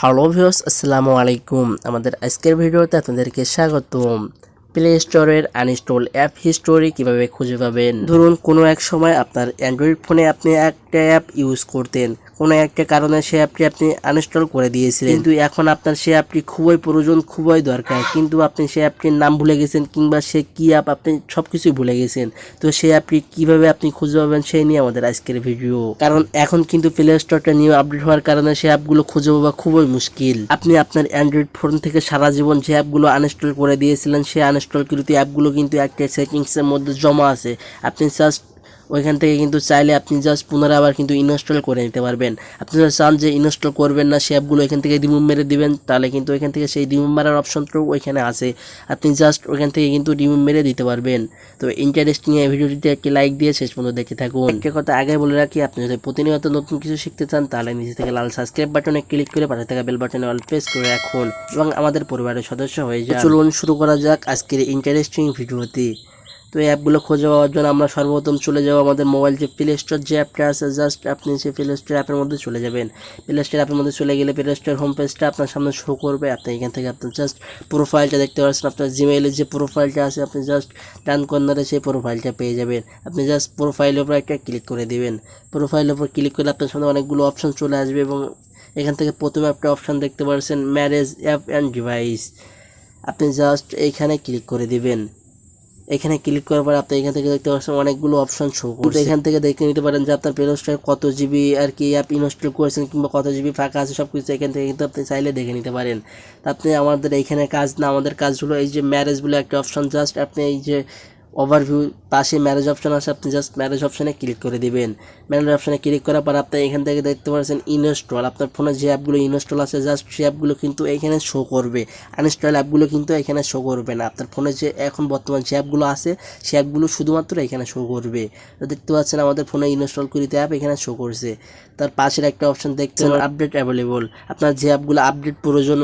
Hello viewers, আসসালামু আলাইকুম। আমাদের আজকের ভিডিওতে আপনাদেরকে স্বাগতম। প্লে স্টোরের আনইনস্টল অ্যাপ হিস্টোরি কিভাবে খুঁজে পাবেন। ধরুন কোনো এক সময় আপনার অ্যান্ড্রয়েড ফোনে আপনি একটা অ্যাপ ইউজ করতেন, কোনো একটা কারণে সেই অ্যাপটি আপনি আনইনস্টল করে দিয়েছিলেন, কিন্তু এখন আপনার সেই অ্যাপটি খুবই প্রয়োজন, খুবই দরকার, কিন্তু আপনি সেই অ্যাপটির নাম ভুলে গেছেন কিংবা সে কি অ্যাপ আপনি সবকিছুই ভুলে গেছেন। তো সেই অ্যাপটি কিভাবে আপনি খুঁজে পাবেন সেই নিয়ে আমাদের আজকের ভিডিও। কারণ এখন কিন্তু প্লে স্টোরটা নিউ আপডেট হওয়ার কারণে সেই অ্যাপগুলো খুঁজে পাওয়া খুবই মুশকিল। আপনি আপনার অ্যান্ড্রয়েড ফোন থেকে সারা জীবন যে অ্যাপগুলো আনইনস্টল করে দিয়েছিলেন সেই আনইনস্টলকৃত অ্যাপগুলো কিন্তু একটা সেটিংসের মধ্যে জমা আছে। আপনি জাস্ট ওইখান থেকে কিন্তু চাইলে আপনি জাস্ট পুনরায় আবার কিন্তু ইনস্টল করে নিতে পারবেন। আপনি যদি চান যে ইনস্টল করবেন না, সেই অ্যাপগুলো এখান থেকে রিমুভ মেরে দিবেন, তাহলে কিন্তু ওইখান থেকে সেই রিমুভ মারার অপশনটাও ওইখানে আছে। আপনি জাস্ট ওইখান থেকে কিন্তু রিমুভ মেরে দিতে পারবেন। তো ইন্টারেস্টিং এই ভিডিওটিতে একটি লাইক দিয়ে শেষ পর্যন্ত দেখতে থাকুন। একটা কথা আগে বলে রাখি, আপনি যদি প্রতিনিয়ত নতুন কিছু শিখতে চান তাহলে নিচে থেকে লাল সাবস্ক্রাইব বাটনে ক্লিক করে পাশে থাকা বেল বাটনে অল প্রেস করে রাখুন এবং আমাদের পরিবারের সদস্য হয়ে যান। চলুন শুরু করা যাক আজকের ইন্টারেস্টিং ভিডিওটি। তো এই অ্যাপগুলো খুঁজে পাওয়ার জন্য আমরা সর্বপ্রথম চলে যাব আমাদের মোবাইল যে প্লে স্টোর যে অ্যাপটা আছে, জাস্ট আপনি সেই প্লে স্টোর অ্যাপের মধ্যে চলে যাবেন। প্লে স্টোর অ্যাপের মধ্যে চলে গেলে প্লে স্টোর হোম পেজটা আপনার সামনে শো করবে। আপনি এখান থেকে আপনি জাস্ট প্রোফাইলটা দেখতে পাচ্ছেন, আপনার জিমেইলের যে প্রোফাইলটা আছে আপনি জাস্ট ডান কর্নারে সেই প্রোফাইলটা পেয়ে যাবেন। আপনি জাস্ট প্রোফাইলের উপর একটা ক্লিক করে দিবেন। প্রোফাইলের উপর ক্লিক করলে আপনার সামনে অনেকগুলো অপশন চলে আসবে এবং এখান থেকে প্রথমে একটা অপশন দেখতে পাচ্ছেন ম্যারেজ অ্যাপ অ্যান্ড ডিভাইস। আপনি জাস্ট এইখানে ক্লিক করে দিবেন। এখানে ক্লিক করার পর আপনি এখান থেকে দেখতে পাচ্ছেন অনেকগুলো অপশন শো করছে। এখান থেকে দেখে নিতে পারেন যে আপনার প্লে স্টোরে কত জিবি আর কি অ্যাপ ইনস্টল করেছেন কিংবা কত জিবি ফাঁকা আছে, সব কিছু এখান থেকে কিন্তু আপনি চাইলে দেখে নিতে পারেন। তা আপনি আমাদের এইখানে কাজ না, আমাদের কাজ হলো এই যে ম্যারেজ বলে একটা অপশন, জাস্ট আপনি এই যে ওভারভিউ পাশে ম্যারেজ অপশন আছে, আপনি জাস্ট ম্যারেজ অপশনে ক্লিক করে দিবেন। ম্যারেজ অপশনে ক্লিক করার পর আপনি এখান থেকে দেখতে পাচ্ছেন ইনস্টল। আপনার ফোনে যে অ্যাপগুলো ইনস্টল আছে জাস্ট সেই অ্যাপগুলো কিন্তু এখানে শো করবে, আনইনস্টল অ্যাপগুলো কিন্তু এখানে শো করবে না। আপনার ফোনে যে এখন বর্তমান যে অ্যাপগুলো আছে সেই অ্যাপগুলো শুধুমাত্র এখানে শো করবে। তো দেখতে পাচ্ছেন আমাদের ফোনে ইনস্টল করিতে অ্যাপ এখানে শো করছে। তার পাশের একটা অপশন দেখছেন আপডেট অ্যাভেলেবল। আপনার যে অ্যাপগুলো আপডেট প্রয়োজন,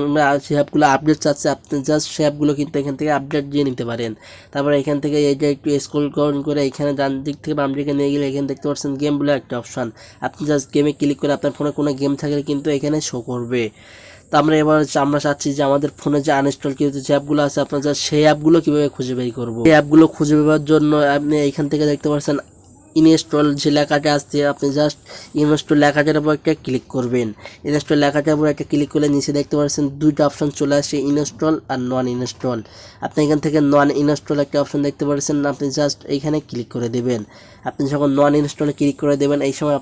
যে অ্যাপগুলো আপডেট চাচ্ছে আপনি জাস্ট সেই অ্যাপগুলো কিন্তু এখান থেকে আপডেট দিয়ে নিতে পারেন। তারপর এখান থেকে এইটা একটু স্ক্রল করে এখানে ডান দিক থেকে বাম দিকে নিয়ে গেলে এখানে দেখতে পাচ্ছেন গেম বলে একটা অপশন। আপনি জাস্ট গেমে ক্লিক করে আপনার ফোনে কোনো গেম থাকলে কিন্তু এখানে শো করবে। তো আমরা চাচ্ছি যে আমাদের ফোনে যে আনইনস্টল কিছু যে অ্যাপগুলো আছে আপনার জাস্ট সেই অ্যাপগুলো কীভাবে খুঁজে বের করবো। সেই অ্যাপগুলো খুঁজে পাওয়ার জন্য আপনি এখান থেকে দেখতে পাচ্ছেন ইনস্টল যে লেখাটা আসছে, আপনি জাস্ট ইনস্টল লেখাটার উপর একটা ক্লিক করবেন। ইনস্টল লেখাটার উপর একটা ক্লিক করলে নিচে দেখতে পাচ্ছেন দুইটা অপশন চলে আসে, ইনস্টল আর নন ইনস্টল। আপনি এখান থেকে নন ইনস্টল একটা অপশন দেখতে পাচ্ছেন, আপনি জাস্ট এইখানে ক্লিক করে দেবেন। আপনি যখন নন ইনস্টলে ক্লিক করে দেবেন এই সময়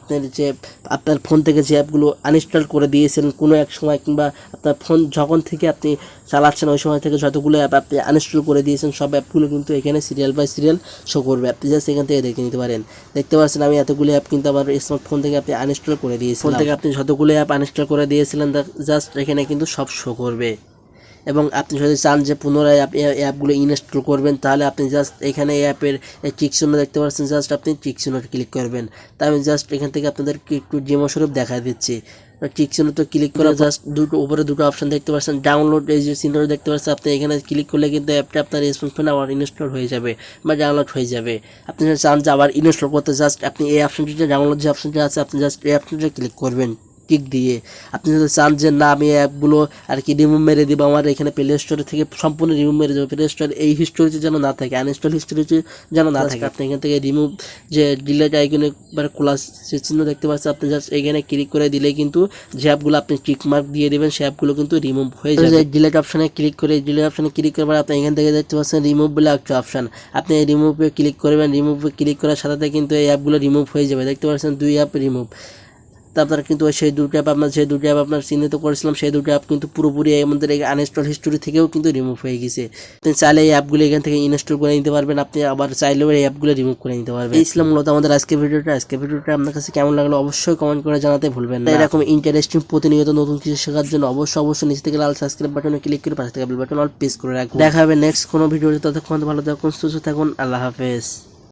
আপনার ফোন থেকে যে অ্যাপগুলো আনইনস্টল করে দিয়েছেন কোনো এক সময় কিংবা আপনার ফোন যখন থেকে আপনি চালাচ্ছেন ওই সময় থেকে যতগুলো অ্যাপ আপনি আনইনস্টল করে দিয়েছেন সব অ্যাপগুলো কিন্তু এখানে সিরিয়াল বাই সিরিয়াল শো করবে। আপনি জাস্ট এখান থেকে দেখে নিতে পারেন। দেখতে পাচ্ছেন আমি এতগুলো অ্যাপ কিন্তু আমার স্মার্টফোন থেকে আপনি আনইনস্টল করে দিয়েছিলাম। ফোন থেকে আপনি যতগুলো অ্যাপ আনইনস্টল করে দিয়েছিলেন জাস্ট এখানে কিন্তু সব শো করবে। এবং আপনি যদি চান যে পুনরায় আপনি অ্যাপগুলো ইনস্টল করবেন তাহলে আপনি জাস্ট এখানে অ্যাপের টিক চিহ্ন দেখতে পাচ্ছেন, জাস্ট আপনি টিক চিহ্নটা ক্লিক করবেন। তাই আমি জাস্ট এখান থেকে আপনাদেরকে একটু ডেমো স্বরূপ দেখা দিচ্ছি। টিক চিহ্ন তো ক্লিক করে জাস্ট উপরে দুটো অপশন দেখতে পাচ্ছেন, ডাউনলোড এই যে চিহ্নটা দেখতে পাচ্ছেন, আপনি এখানে ক্লিক করলে কিন্তু অ্যাপটা আপনার স্মার্টফোনে আবার ইনস্টল হয়ে যাবে বা ডাউনলোড হয়ে যাবে। আপনি যদি চান যে আবার ইনস্টল করতে জাস্ট আপনি এই অপশনটিতে ডাউনলোড যে অপশনটা আছে আপনি জাস্ট এই অপশনটা ক্লিক করবেন টিক দিয়ে। আপনি যদি চান যে না আমি অ্যাপগুলো আর কি রিমুভ মেরে দেবো, আমার এখানে প্লে স্টোরে থেকে সম্পূর্ণ রিমুভ মেরে দেবো, প্লে স্টোর এই হিস্টোরিতে যেন না থাকে, আনইনস্টল হিস্টোরিতে যেন না থাকে, আপনি এখান থেকে রিমুভ যে ডিলেট আইকনে খোলা সে চিহ্ন দেখতে পাচ্ছেন, আপনি জাস্ট এখানে ক্লিক করে দিলে কিন্তু যে অ্যাপগুলো আপনি টিক মার্ক দিয়ে দেবেন সেই অ্যাপগুলো কিন্তু রিমুভ হয়ে যাবে। ডিলেট অপশনে ক্লিক করে ডিলেট অপশনে ক্লিক করার পর আপনি এখান থেকে দেখতে পাচ্ছেন রিমুভ বলে একটা অপশন, আপনি এই রিমুভে ক্লিক করবেন। রিমুভে ক্লিক করার সাথে সাথে কিন্তু এই অ্যাপগুলো রিমুভ হয়ে যাবে। দেখতে পাচ্ছেন দুই অ্যাপ রিমুভ। তারপর কিন্তু সেই দুটো অ্যাপ আপনার চিহ্নিত করেছিলাম সেই দুটো অ্যাপ কিন্তু পুরোপুরি আমাদের এই আনইনস্টল হিস্টোরি থেকেও কিন্তু রিমুভ হয়ে গেছে। আপনি চাইলে এই অ্যাপগুলো এখান থেকে ইনস্টল করে নিতে পারবেন, আপনি আবার চাইলেও এই অ্যাপগুলো রিমুভ করে নিতে পারবেন। এই ছিল মূলত আমাদের আজকের ভিডিওটা আপনার কাছে কেমন লাগলো অবশ্যই কমেন্ট করে জানাতে ভুলবেন না। এরকম ইন্টারেস্টিং প্রতিনিয়ত নতুন কিছু শেখার জন্য অবশ্যই নিচে থেকে লাল সাবস্ক্রাইব বাটনে ক্লিক করে পাশে থেকে বেল বাটন অল প্রেস করে রাখুন। দেখা হবে নেক্সট কোনো ভিডিওতে, ততক্ষণ ভালো থাকুন, সুস্থ থাকুন, আল্লাহ হাফেজ।